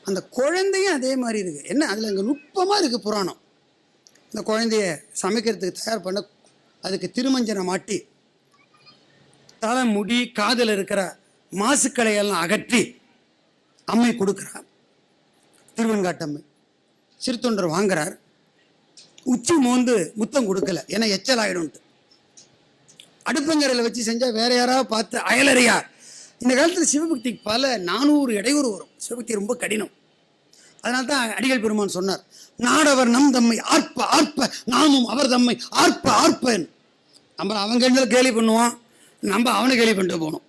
அந்த குழந்தையும் அதே மாதிரி இருக்குது. என்ன அதில் அங்கே நுட்பமாக இருக்குது புராணம். இந்த குழந்தைய சமைக்கிறதுக்கு தயார் பண்ண அதுக்கு திருமஞ்சனை மாட்டி தலை முடி காதில் இருக்கிற மாசுக்களையெல்லாம் அகற்றி அம்மை கொடுக்குறார். திருவெண்காட்டம்மை சிறுத்தொண்டர் வாங்குறார். உச்சி மோந்து முத்தம் கொடுக்கல, ஏன்னா எச்சல் ஆகிடும்ட்டு. அடுப்பங்கரையில் வச்சு செஞ்சால் வேற யாராவது பார்த்து அயலறியார். இந்த காலத்தில் சிவபக்திக்கு பல 400 இடையூறு வரும். சிவபக்தி ரொம்ப கடினம். அதனால தான் அடிகள் பெருமான் சொன்னார், நாடவர் நம் தம்மை ஆர்ப்ப ஆர்ப்ப நாமும் அவர் தம்மை ஆர்ப்ப ஆர்ப்பன்னு. நம்ம அவன் கண்ணில் கேலி பண்ணுவான், நம்ம அவனை கேலி பண்ணிட்டு போகணும்.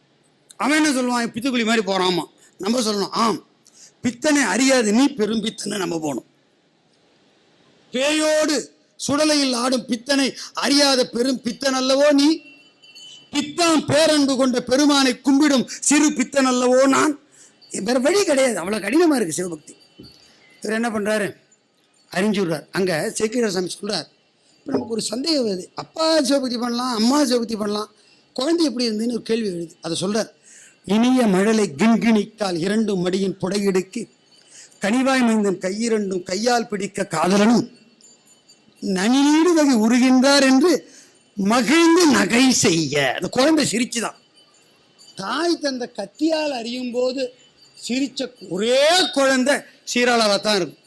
அவன் என்ன சொல்லுவான், பித்துக்குழி மாதிரி போகிறாமா. நம்ம சொல்லணும், ஆம் பித்தனை அறியாது நீ பெரும் பித்தனை நம்ம போகணும். பேயோடு சுடலையில் ஆடும் பித்தனை அறியாத பெரும் பித்தன் அல்லவோ நீ, பித்தான் பேரன்பு கொண்ட பெருமானை கும்பிடும் சிறு பித்தன் அல்லவோ நான். வேற வழி கிடையாது, அவ்வளோ கடினமாக இருக்குது சிவபக்தி. இவர் என்ன பண்ணுறாரு, அறிஞ்சுடுறார். அங்கே சேக்கிரார் சாமி சொல்கிறார், இப்போ நமக்கு ஒரு சந்தேகம் வருது, அப்பா சிவபக்தி பண்ணலாம், அம்மா சிவபக்தி பண்ணலாம், குழந்தை எப்படி இருந்துன்னு ஒரு கேள்வி எழுது. அதை சொல்கிறார், இனிய மழலை கிண்கிணிக்கால் இரண்டும் மடியின் புடையிடுக்கு கனிவாய் மைந்தன் கையிரண்டும் கையால் பிடிக்க காதலனும் நனிநீடு வகை உருகின்றார் என்று மகிழ்ந்து நகை செய்ய. அந்த குழந்தை சிரிச்சுதான். தாய் தந்த கத்தியால் அறியும் போது சிரிச்ச ஒரே குழந்தை சீராளராக தான் இருக்கும்.